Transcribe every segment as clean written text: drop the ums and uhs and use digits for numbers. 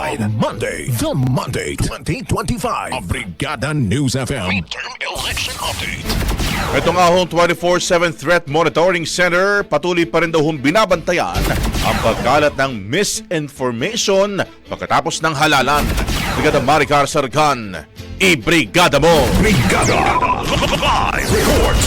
Decide Monday, the Monday 2025 of Brigada News FM Midterm Election Update. Ito nga hong 24/7 Threat Monitoring Center, patuloy pa rin daw hong binabantayan ang pagkalat ng misinformation pagkatapos ng halalan. Brigada Maricar Sargan, i-brigada mo! Brigada Live Report.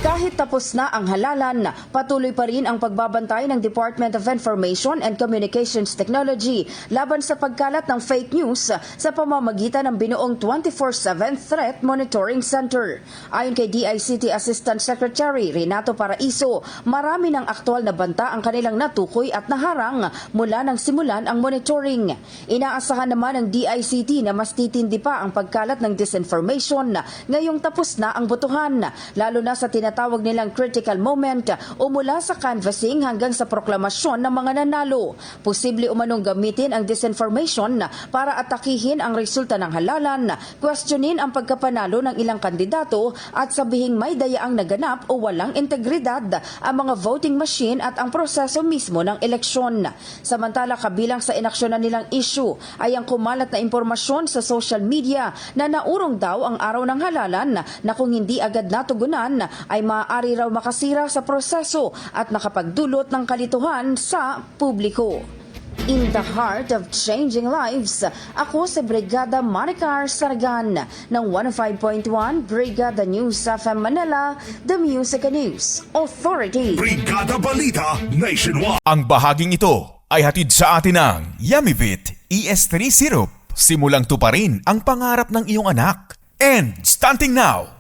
Kahit tapos na ang halalan, patuloy pa rin ang pagbabantay ng Department of Information and Communications Technology laban sa pagkalat ng fake news sa pamamagitan ng binuong 24/7 Threat Monitoring Center. Ayon kay DICT Assistant Secretary Renato Paraiso, marami ng aktwal na banta ang kanilang natukoy at naharang mula nang simulan ang monitoring. Inaasahan naman ng DICT na mas titindi pa ang pagkalat ng disinformation ngayong tapos na ang botohan, lalo na sa tinatawag nilang critical moment o mula sa canvassing hanggang sa proklamasyon ng mga nanalo. Posible umanong gamitin ang disinformation para atakihin ang resulta ng halalan, questionin ang pagkapanalo ng ilang kandidato at sabihing may dayaang naganap o walang integridad ang mga voting machine at ang proseso mismo ng eleksyon. Samantala, kabilang sa inaksyonan nilang issue ay ang kumalat na impormasyon sa social media na naurong daw ang araw ng halalan na kung hindi agad natugunan ay maaari raw makasira sa proseso at makapagdulot ng kalituhan sa publiko. In the heart of changing lives, ako si Brigada Maricar Sargan ng 105.1 Brigada News FM Manila, the Music and News Authority. Brigada Balita Nationwide. Ang bahaging ito ay hatid sa atin ng Yummy-Vit ES3 Syrup. Simulang tuparin ang pangarap ng iyong anak. And starting now,